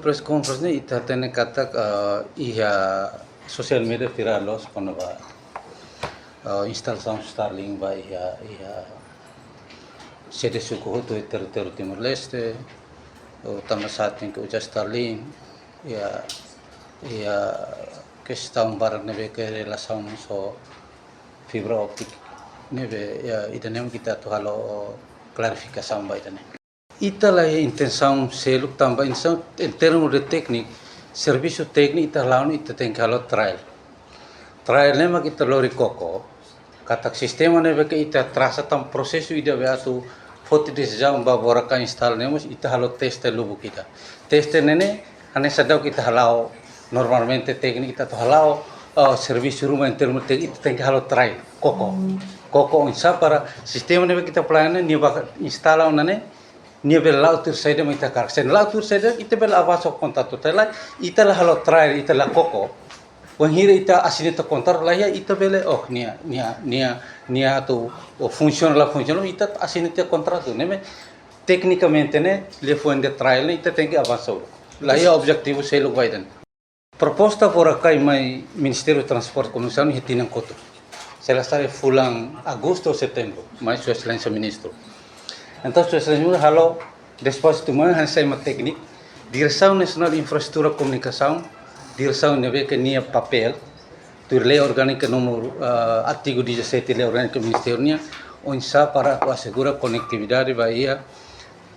press conference ni ita tene kata iha social media viral los kono ba instalação Starlink ba iha sede suku tu território Timor Leste o tama satin ke uja Starlink ia questão barang nebe ke relação so fibra optik nebe ita nem kita tu halo clarificação ba ita ne ita la intenção selo também intenção em termos de técnico serviço técnico ita laun ita tem que halo trial nema kita lori koko kata sistema nebe ke ita trasa tam prosesu ida be atu foto decisão ba boraka install nemos ita halo teste lubu kita teste nene ane sadau kita halau normalmente técnico ita to halau serviço rumah em termos técnico ita tem que halo trial koko insa para sistema nebe kita plana ni ba instala nane ni bel lautur saida mita kar sen lautur saida ita bel avaso contato tela ita la halo trial ita la koko wan hira ita asinita contar la ya ita bele nia tu funciona ita asinita contrato neme tecnicamente ne le fuende trial ita tem que avançar la ya objetivo se lo vaiden proposta por acá mai Ministério do Transporte Comissão e tinham coto se la estará fulan agosto ou setembro mais sua excelência ministro então sua excelência ministro halo depois tu mai hansai ma técnico Direção Nacional de Infraestrutura e Comunicação direção neve que nia papel tu lei orgânica número artigo 17 lei orgânica do Ministério onde para assegurar conectividade bahia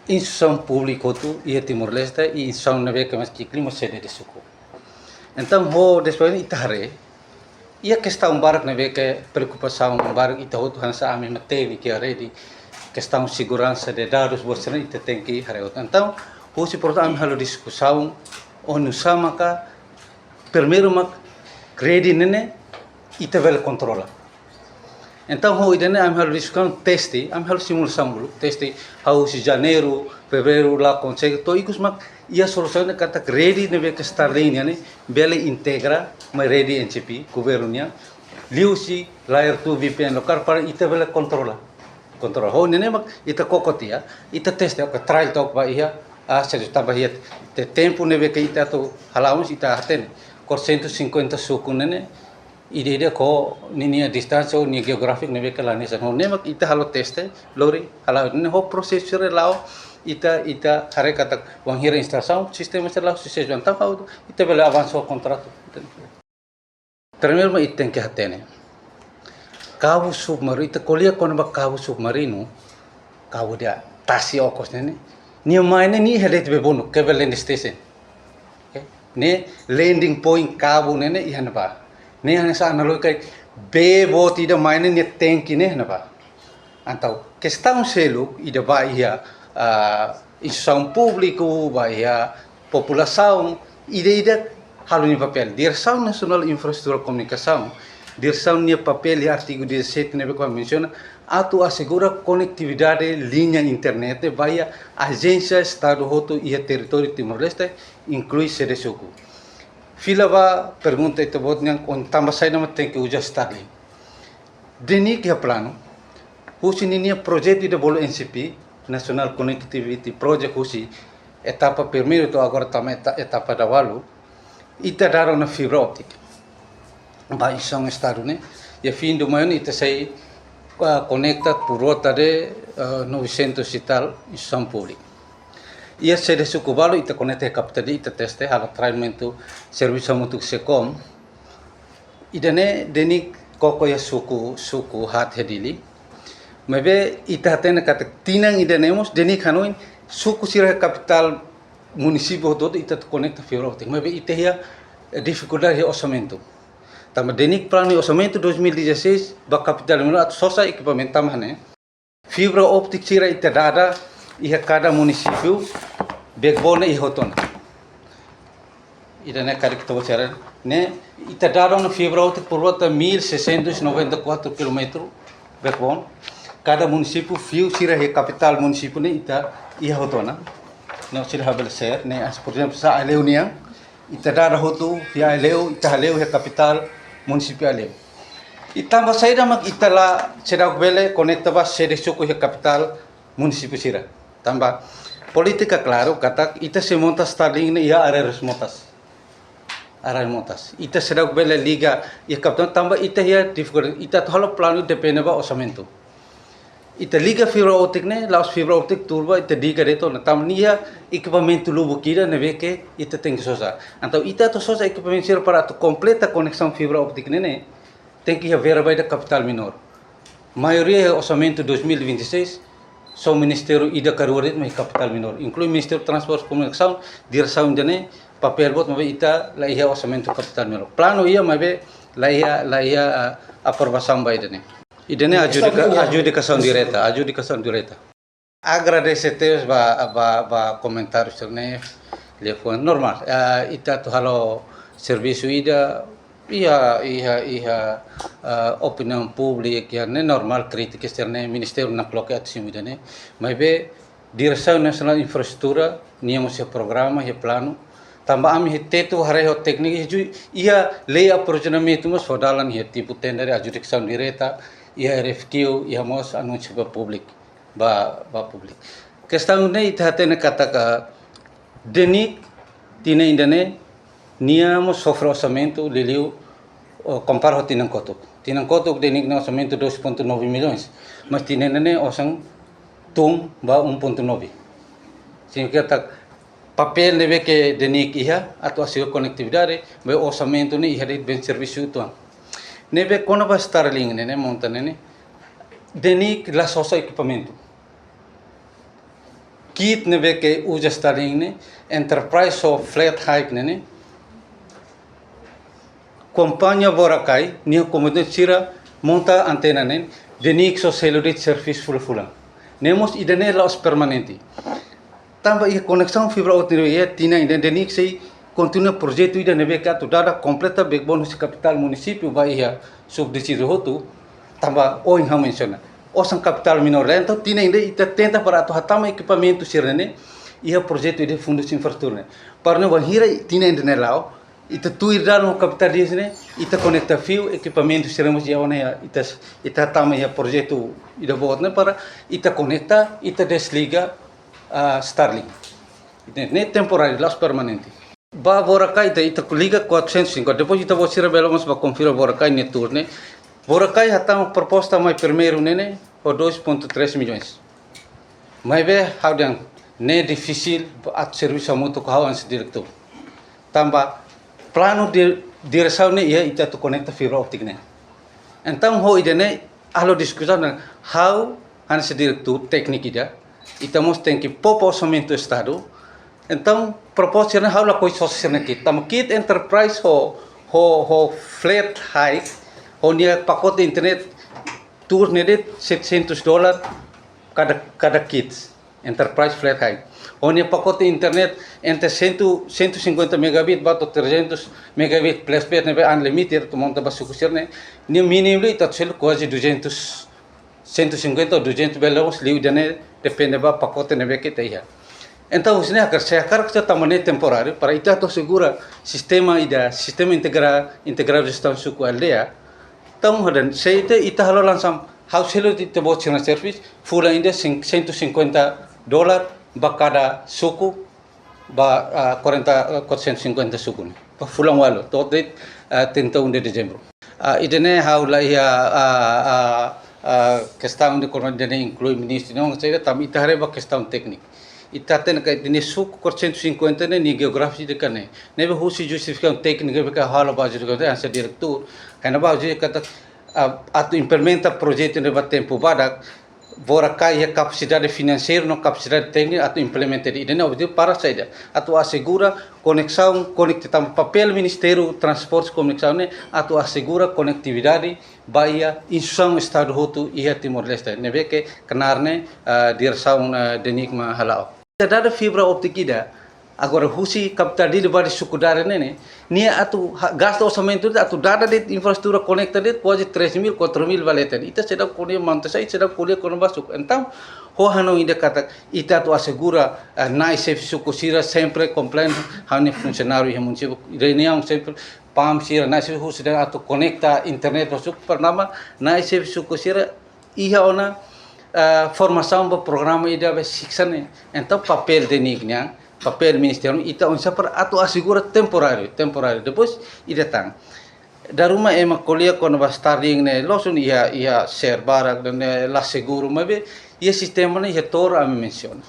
instituição pública tu e Timor-Leste e instituição neve que mais que clima sede de suco então ho depois itare ia questão barak neve que preocupação barak ita ho hansa ame materi que already questão segurança de dados você tem que hareu então o se portanto halo discussão onu sama ka primeiro mak kredi nene ita vel controla então ho idene am halo discussão teste am halo simulação bulu teste how se janeiro fevereiro lá consegue to ikus mak ia solução kata kredi neve que Starlink ne bele integra mai ready NCP governo liu si layer tu VPN lokal para ita vel controla ho nene mak ita kokotia ita teste ka trial tok ba ia se tava ia te tempo neve que ita to halamos ita aten cor 150 suku nene ide ko ninia distância ou ni geográfico neve que lá nessa não nema ita halo teste lori hala ne ho processo relao ita hare kata wang hira instalação sistema relao se seja então how ita bela avançou o contrato primeiro ita tem que atene cabo submarino ita colia quando ba cabo submarino cabo dia tasi okos nene ni maine ni helet bebono que belen station ne landing point cabo nene ihan ba ne han sa analo kai be bot ida maine ne tank ne na ba antau questão selo ida ba ia instituição público ba ia população ida halo ni papel Direção Nacional de Infraestrutura e Comunicação direção ni papel e artigo 17 ne ko menciona atu assegura conectividade linha internet via agência Estado Roto e território Timor-Leste inclui sede suku fila ba pergunta ito bot niang on tamba sai nama tem que uja Starlink deni que plano husi ni projeto de bolo NCP National Connectivity Project husi etapa primeiro to agora também etapa da walu ita daram na fibra óptica ba isang estado ne e fim do manhã ita sai conecta por volta de 900 e tal instituição pública ia sede suku balo ita conecta capital ita teste hala treinamento serviço muito secom idane deni koko ya suku hat hedili mebe ita tena kata tinang idanemos deni kanoin suku sira capital município todo ita conecta fibra óptica mebe ita ya dificuldade de orçamento tama denik plano orçamento 2016 ba capital menurut sosa equipamento tamane fibra óptica sira ita dada ia cada município backbone e hoton ida ne kari kita bicara ne ita dalam fibra óptica por volta 1694 km backbone cada município fio sira he capital município ne ita ia hotona no sira habel ser ne as por exemplo sa aleunia ita dada hotu ya aleu ita aleu he capital município aleu itamba saída mak itala sira bele conecta ba sede suku he capital município sira tamba política claro kata ita se monta Starlink ne ia areres motas. Arai motas. Ita será bela liga e capitão tamba ita ia diferente. Ita halo plano depende ba orçamento. Ita liga fibra óptica ne, laos fibra óptica turba ita diga reto na tam nia equipamento lubo kira ne veke ita tem que usar. Então ita to sosa equipamento para tu completa conexão fibra óptica ne tem que haver vai da capital menor. Maioria orçamento 2026 só o Ministério ida karuarit mai capital menor, inclui Ministério de Transporte e Comunicação, direção dene papel bot mabe ita la ia orçamento capital menor. Plano ia mabe la ia aprovação vai dene. Idene adjudicação direta. Agradecer ba comentários ne lefon normal. Ita to halo serviço ida ia opinião pública ne normal crítica externa Ministério na coloca acima dene. Mabe direção nacional infraestrutura niamo se programa e plano tambah ami tetu harai ho teknik ia lei aprovisionamento mas fodalan ia tipo tender adjudicação direta ia RFQ ia mos anúncio ba publik ba publik. Questão ne ita tena kata ka denik tina indane nia mos sofre orçamento liliu compara ho tinang kotok denik na orçamento 2.9 milhões mas tina ne osang tum ba 1.9 significa papel nebe que denik iha atau hasil konektivitas be orçamento ni iha de bem serviço tuan nebe kono ba Starlink ne monta ne denik la sosa equipamento kit nebe que usa Starlink ne enterprise of flat hike ne companhia Boracay ni komunidade sira monta antena ne denik so cellular service full nemos idane laos permanente tambah ia conexão fibra óptica ia tina denik sei continua projeto ida nebe ka tu dada completa backbone se capital município vai ia subdistrito hotu tambah oin ha menciona osang capital menor então tina ita tenta para tu hatama equipamento sirene ia projeto ida fundos infraestrutura parno bahira tina ne lao ita tuir no capital disne ita conecta fio equipamento siremos ia ona ita hatama ia projeto ida botne para ita conecta ita desliga Starlink. Internet temporário, laos permanente. Ba Boracay ita liga 450. Depois ita vou ser belamos ba confirma Boracay ne turne. Boracay hatang proposta mai primeiro nene o 2.3 milhões. Mai be haudan ne difícil at serviço muito kau ans diretor. Tamba plano de direção ne ia ita tu conecta fibra óptica ne. Então ho idene alo discussão how ans diretor teknik ida estamos tem que pôr orçamento do Estado. Então, proporciona how la coisa social aqui. Tamo kit enterprise ho flat hike, ho nia pacote internet tour nede $700 cada kit. Enterprise flat hike. Ho nia pacote internet entre 150 megabit bato 300 megabit plus plus nebe unlimited tu monta basu kusirne. Ni mínimo ita tselo quase 150 ou 200 belamos liu dane depende ba pacote nebe que teia. Então os né sekarang kita tamane temporário para ita to segura sistema integrado gestão suku aldea. Então hadan seite ita halo langsam house hello ita bot sina service full ainda $150 ba cada suku ba 450 suku ne. Pa fulang walo to de 31 de dezembro. Idene haula ia questão de corona de inclui ministro não sei tam ita hareba questão técnica ita ten ka dine suku 450 ne ni geografia de kane nebe husi justificação técnica ka hala bajo de kan ansa diretor kana bajo kata atu implementa projeto ne tempo badak Boracay a capacidade financeira no capacidade técnica atu implementa idene objetivo para saída atu assegura conexão conectar papel Ministério Transporte e Comunicação ne atu assegura conectividade baia instrução estado hotu ia Timor Leste nebe que kenarne direção denik ma halao dada fibra óptica ida agora husi capital de bari sukudara ne nia atu gasto orçamento atu dada de infraestrutura conectada quase 3.000 4.000 valeta ita sedang kuliah mantasai sedang kuliah kono basuk então ho hano ida kata ita tu assegura nai safe suku sira sempre complain hane funcionário e município reunião sempre pam sira nai safe sedang atu conecta internet basuk pernama nai safe suku sira iha ona formação do programa ida be siksa ne então papel de nignya papel ministério ita onsa para atu assegura temporário depois ida tang da rumah ema kuliah quando vai starting ne losun ia share barak ne la seguro mabe ia sistema ne ia tor a menciona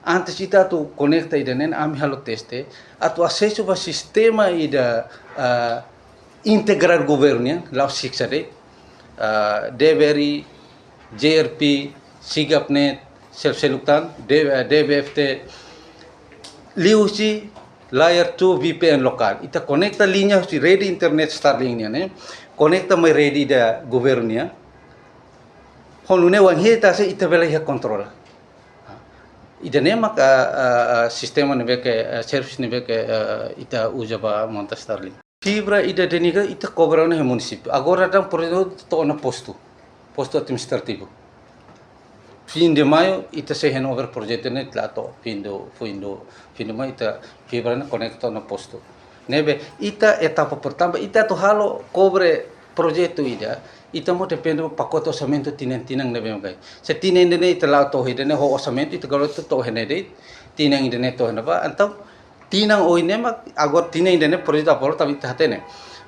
antes ita tu conecta ida nen ami halo teste atu acesso va sistema ida integrar governo la siksa de deveri JRP, Sigapnet, Self-Seluktan, DBFT, liusi layer 2 VPN lokal. Ita conecta linya si ready internet Starlink niya ne. Conecta may ready da governo niya. Honune wang hita se ita bela hiya control. Ida ne mak sistema ne beke service ne beke ita uja ba monta Starlink. Fibra ida deniga ita cobrana he município. Agora dá projeto to na posto administrativo. Fim de maio, ita se renovar projeto ne tlato. Fim de maio, ita fibra ne conecta na posto. Nebe, ita etapa pertama, ita to halo cobre projeto ita mo depende pacote orçamento tinang nebe magai. Se tinang ne ita la to hidene ho orçamento ita kalau to henede, tinang ide to henaba, então tinang o inema agora tinang ide projeto apolo tapi tatene.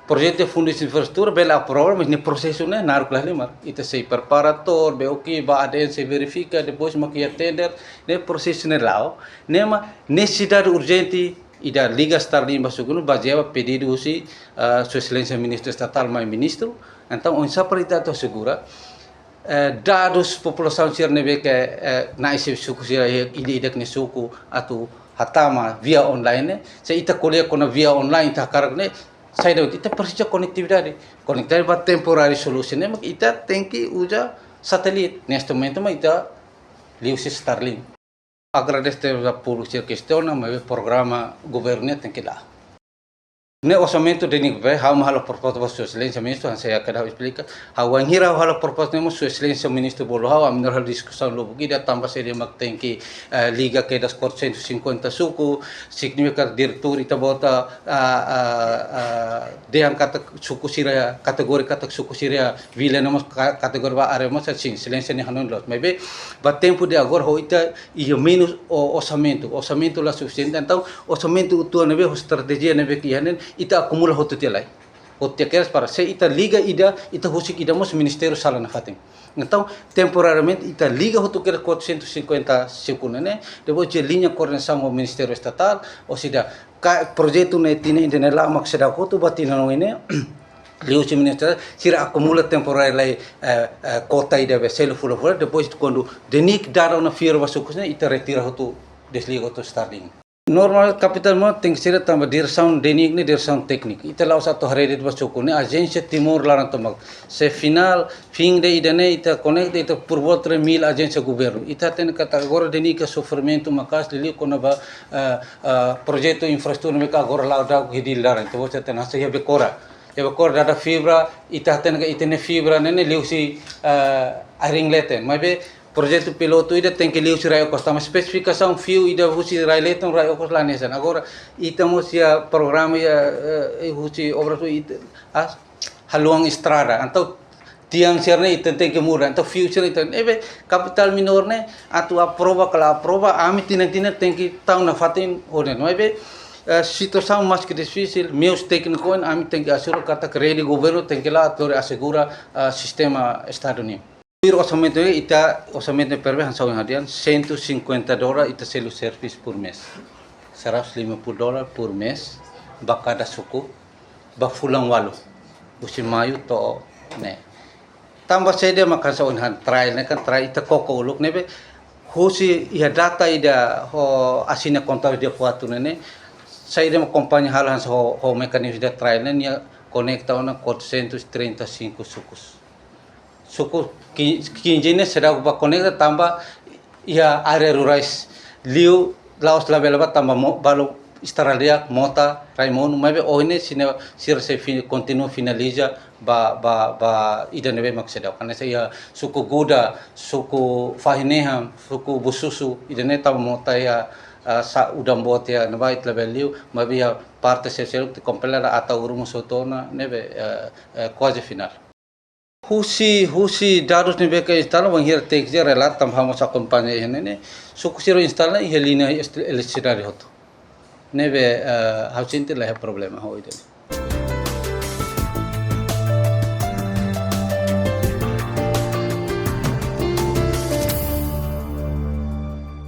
Projeto de fundo de infraestrutura bela aprova, mas no processo né na hora mar ita sei preparator, be ok, ba aden se verifica, depois makia tender, né processo né lao, né ma necessidade urgente ida liga Starlink basuguno baseava pedido usi sua excelência ministro estatal mais ministro, então on saparita to segura dados população sirnebe que na esse suku sira ida que suku atu hatama via online, se ita kuliah kona via online ta karne saya ita persija conectividade ba temporary solution ne ita tem que usa satélite neste momento mas ita liusi Starlink agradecer por ser questão mas programa governo tem que lá ne orçamento de nível how mahalo proposta para sua excelência ministro saya akan explica how angira halo proposta nemo sua excelência ministro bolo how aminor hal discussão logo gida tambah seria mak tem que liga que das 450 suku significa diretor ita bota deang kata suku sira kategori kata suku sira vila nemo kategori ba are mas sim excelência ni hanon lot maybe ba tempo de agora ho ita ia menos orçamento lá suficiente então orçamento tua nebe estratégia nebe que ita acumula hotu telai. Hotu queres para se ita liga ita husik ida mos ministério sala na fatim. Então, temporariamente ita liga hotu queres 450 sekunda né. Depois de linha coordenação ao ministério estatal, ou seja, projeto ne tine inde lá mak seda hotu batina no ine. Liu si ministério sira acumula temporário lai kota ida veselo fula depois quando denik dara na firma sukusne ita retira hotu desliga hotu Starlink. Normal capital mo tem que ser também direção denig ne direção técnica. Ita lá satu hari de basuku ne agência Timor lá tomak. Se final fim de idane ita conecta ita por volta de 1000 agência governo. Ita tem kata agora denig que sofrimento makas lili kona ba projeto infraestrutura mereka agora lá da hidil lá. Então você tem nasa ya bekora. Ya bekora ada fibra ita tem que itene fibra ne liu si aring leten. Mas projeto piloto ida tem que liu si raio costa, mas especificação fio ida husi raio leton raio costa lanesan. Agora ita mo sia programa ya husi obra tu ita haluang estrada. Então tiang sirne ita tem que mudar. Então fio sirne ita capital minor ne atu aprova kala aprova ami tinang tem que tahu na fatin honen. Ebe situação mais que difícil, meus técnicos ami tem que assurar kata ready governo tem que lá assegura sistema Estado Unido. Orçamento ita orçamento perbe hansau hadian $150 ita selu service por mês. $150 por mês ba cada suku ba fulang walo. Busi mayu to ne. Tambah saya makan saunhan trial ne kan trial ita koko uluk ne husi ia data ida ho asina kontak dia kuatu ne. Saya dia acompanha halan ho mekanisme da trial ne nia conecta ona 435 sukus. Suku kinjine sedang conecta tambah ia area rurais liu laos la belaba tambah balu Australia mota Raimon mabe ohne sir se continua finaliza ba ida nebe makseda karena saya suku Guda suku Fahineham suku Bususu ida ne tambah mota ya sa udam bot ya neba itla beliu mabe ya parte se completa atau rumo sotona nebe quase final. Husi dados ni beka instala wang hir tek je relat tam hamo sa kompanya ini suku siro instala i helina electricidade hoto. Nebe hausinti lah problema ho itu.